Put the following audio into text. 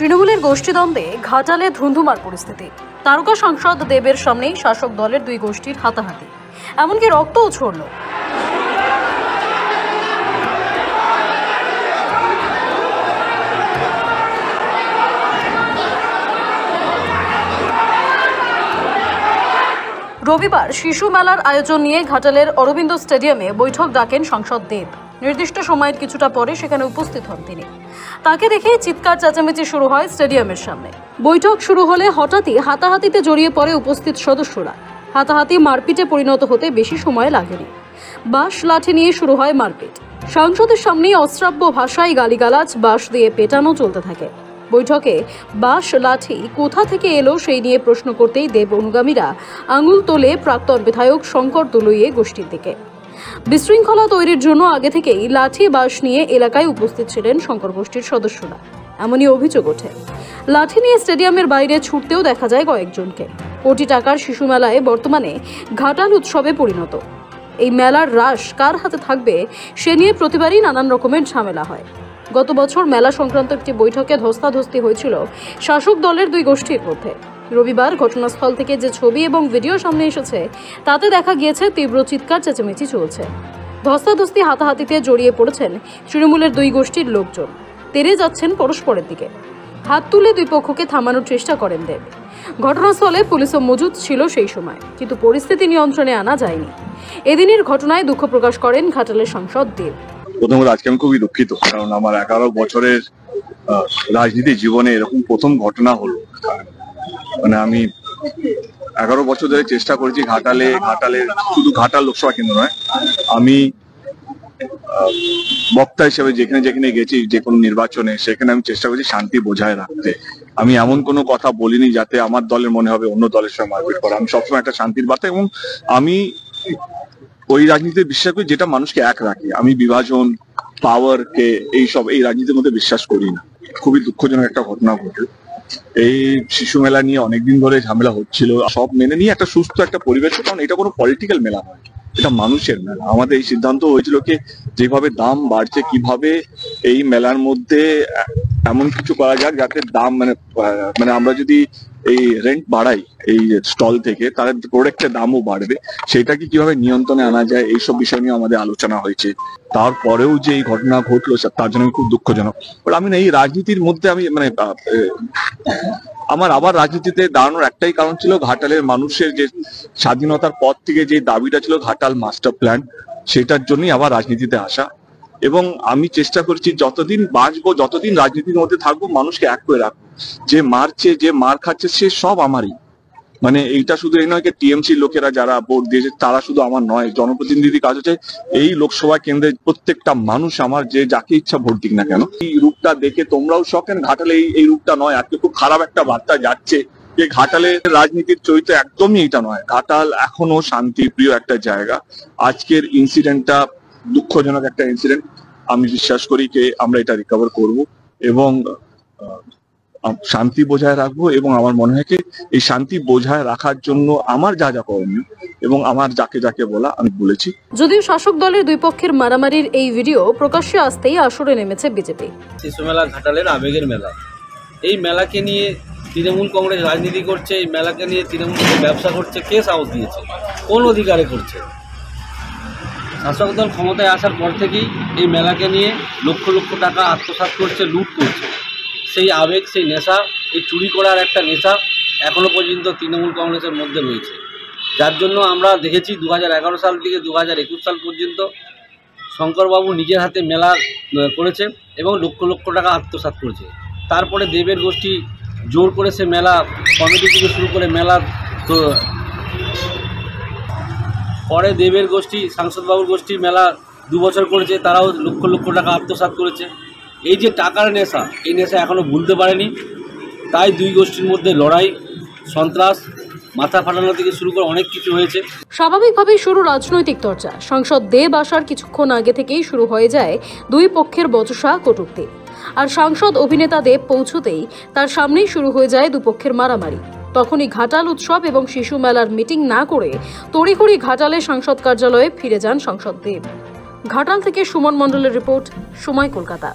তৃণমূলের গোষ্ঠীদ্বন্দ্বে ঘাটালে ধুন্ধুমার পরিস্থিতি। তারকা সাংসদ দেবের সামনেই শাসক দলের দুই গোষ্ঠীর হাতাহাতি, এমনকি রক্তও ঝরল। রবিবার শিশু মেলার আয়োজন নিয়ে ঘাটালের অরবিন্দ স্টেডিয়ামে বৈঠক ডাকেন সাংসদ দেব। নির্দিষ্ট সময়ের কিছুটা পরে সেখানে উপস্থিত হন তিনি। তাকে দেখে চিৎকার চেঁচামেচি শুরু হয় স্টেডিয়ামের সামনে। বৈঠক শুরু হলে হঠাৎই হাতাহাতিতে জড়িয়ে পড়ে উপস্থিত সদস্যরা। হাতাহাতি মারপিটে পরিণত হতে বেশি সময় লাগেনি। বাঁশ লাঠি নিয়ে শুরু হয় মারপিট। সাংসদের সামনেই অশ্রাব্য ভাষায় গালিগালাজ, বাঁশ দিয়ে পেটানো চলতে থাকে। বৈঠকে বাঁশ লাঠি কোথা থেকে এলো সেই নিয়ে প্রশ্ন করতেই দেব অনুগামীরা আঙুল তোলে প্রাক্তন বিধায়ক শঙ্কর দলুইয়ে গোষ্ঠীর দিকে। বিশৃঙ্খলা তৈরির জন্য আগে থেকেই লাঠি বাঁশ নিয়ে এলাকায় উপস্থিত ছিলেন শঙ্কর গোষ্ঠীর সদস্যরা, এমনই অভিযোগ ওঠে। লাঠি নিয়ে স্টেডিয়ামের বাইরে ছুটতেও দেখা যায় কয়েকজনকে। কোটি টাকার শিশু মেলায় বর্তমানে ঘাটাল উৎসবে পরিণত। এই মেলার রাশ কার হাতে থাকবে সে নিয়ে প্রতিবারই নানান রকমের ঝামেলা হয়। গত বছর মেলা সংক্রান্ত একটি বৈঠকে ধস্তাধস্তি হয়েছিল শাসক দলের দুই গোষ্ঠীর মধ্যে। রবিবার ঘটনাস্থল থেকে যে ছবি এবং ভিডিও সামনে এসেছে তাতে দেখা গিয়েছে তীব্র চিৎকার চেঁচামেচি চলছে। ধস্তাধস্তি হাতাহাতিতে জড়িয়ে পড়েছেন তৃণমূলের দুই গোষ্ঠীর লোকজন। তেড়ে যাচ্ছেন পরস্পরের দিকে। হাত তুলে দুই পক্ষকে থামানোর চেষ্টা করেন দেব। ঘটনাস্থলে পুলিশও মজুদ ছিল সেই সময়, কিন্তু পরিস্থিতি নিয়ন্ত্রণে আনা যায়নি। এদিনের ঘটনায় দুঃখ প্রকাশ করেন ঘাটালের সাংসদ দেব। প্রথমত আজকে আমি খুবই দুঃখিত, কারণ আমার 11 বছরের রাজনীতি জীবনে এরকম প্রথম ঘটনা হলো। মানে আমি 11 বছর ধরে চেষ্টা করেছি ঘাটালে শুধু ঘাটাল লোকসভা কেন্দ্র নয়, আমি বক্তা হিসেবে যেখানে যেখানে গেছি যে কোনো নির্বাচনে, সেখানে আমি চেষ্টা করেছি শান্তি বজায় রাখতে। আমি এমন কোনো কথা বলিনি যাতে আমার দলের মনে হবে অন্য দলের সঙ্গে মারপিট করা। আমি সবসময় একটা শান্তির বার্তা, এবং আমি ওই রাজনীতিতে বিশ্বাস করি যেটা মানুষকে এক রাখে। আমি বিভাজন, পাওয়ার কে এই রাজনীতির মধ্যে বিশ্বাস করি না। খুবই দুঃখজনক একটা ঘটনা ঘটল। এই শিশু মেলা নিয়ে অনেকদিন ধরে ঝামেলা হচ্ছিল, সব মেনে নিয়ে একটা সুস্থ একটা পরিবেশ, কারণ এটা কোনো পলিটিক্যাল মেলা নয়, এটা মানুষের মেলা। আমাদের এই সিদ্ধান্ত হয়েছিল কি যেভাবে দাম বাড়ছে, কিভাবে এই মেলার মধ্যে এমন কিছু করা যাক যাতে দাম মানে আমরা যদি এই রেন্ট বাড়াই এই স্টল থেকে, তাহলে প্রোডাক্টের দামও বাড়বে। সেটাকে কিভাবে নিয়ন্ত্রণে আনা যায় এইসব বিষয় নিয়ে আমাদের আলোচনা হয়েছে। তারপরেও যে এই ঘটনা ঘটলো তার জন্য খুব দুঃখজনক। আমি না এই রাজনীতির মধ্যে আমি আমার আবার রাজনীতিতে দাঁড়ানোর একটাই কারণ ছিল, ঘাটালের মানুষের যে স্বাধীনতার পর থেকে যে দাবিটা ছিল ঘাটাল মাস্টার প্ল্যান, সেটার জন্যই আবার রাজনীতিতে আসা। এবং আমি চেষ্টা করছি যতদিন বাঁচবো, যতদিন রাজনীতির মধ্যে থাকবো, মানুষকে এক করে রাখবো। যে মারছে, যে মার খাচ্ছে, সে সব আমারই। মানে এইটা শুধু এই নয় যে টিএমসি লোকেরা যারা ভোট দিয়েছে তারা শুধু আমার নয়, জনপ্রতিনিধি কাজ হচ্ছে এই লোকসভা কেন্দ্রের প্রত্যেকটা মানুষ আমার, যে যাকে ইচ্ছা ভোট দিক না কেন। এই রূপটা দেখে তোমরাও শখেন, ঘাটালে এই রূপটা নয়। আজকে খুব খারাপ একটা বার্তা যাচ্ছে যে ঘাটালের রাজনীতির চরিত্র একদমই এটা নয়। ঘাটাল এখনো শান্তিপ্রিয় একটা জায়গা। আজকের ইনসিডেন্টটা দুঃখজনক একটা ইনসিডেন্ট। আমি বিশ্বাস করি যে আমরা এটা রিকভার করব এবং শান্তি বজায় রাখবো। এবং আমার মনে হয় এই শান্তি বজায় রাখার জন্য আমার যা যা করণীয় এবং আমার যাকে যাকে বলা আমি বলেছি। যদিও শাসক দলের দুই পক্ষের মারামারির এই ভিডিও প্রকাশ্যে আসতেই আসরে নেমেছে বিজেপি। শিশু মেলা ঘাটালের আবেগের মেলা। এই মেলাকে নিয়ে তৃণমূল কংগ্রেস রাজনীতি করছে, এই মেলাকে নিয়ে তৃণমূল ব্যবসা করছে। কে সাহস দিয়েছে? কোন অধিকারে করছে? শাসক দল ক্ষমতায় আসার পর থেকেই এই মেলাকে নিয়ে লক্ষ লক্ষ টাকা আত্মসাৎ করছে, লুট করছে। সেই আবেগ, সেই নেশা, এই চুরি করার একটা নেশা এখনও পর্যন্ত তৃণমূল কংগ্রেসের মধ্যে রয়েছে। যার জন্য আমরা দেখেছি 2011 সাল থেকে 2021 সাল পর্যন্ত শঙ্করবাবু নিজের হাতে মেলা করেছে এবং লক্ষ লক্ষ টাকা আত্মসাৎ করেছে। তারপরে দেবের গোষ্ঠী জোর করে সে মেলা কমিটি থেকে শুরু করে মেলা, তো পরে দেবের গোষ্ঠী, সাংসদবাবুর গোষ্ঠী মেলা 2 বছর করেছে, তারাও লক্ষ লক্ষ টাকা আত্মসাৎ করেছে। এই যে টাকার নেশা, এই নেশা এখনও ভুলতে পারেনি। তাই দুই গোষ্ঠীর মধ্যে লড়াই, সন্ত্রাস, মাথা ফাটানো থেকে শুরু করে অনেক কিছু হয়েছে। স্বাভাবিকভাবেই শুরু রাজনৈতিক চর্চা। সাংসদ দেব আসার কিছুক্ষণ আগে থেকেই শুরু হয়ে যায় দুই পক্ষের বচসা কটূক্তি। আর সাংসদ অভিনেতা দেব পৌঁছতেই তার সামনেই শুরু হয়ে যায় দুপক্ষের মারামারি। তখনই ঘাটাল উৎসব এবং শিশু মেলার মিটিং না করে তড়িঘড়ি ঘাটালে সাংসদ কার্যালয়ে ফিরে যান সাংসদ দেব। ঘাটাল থেকে সুমন মণ্ডলের রিপোর্ট, সময়, কলকাতা।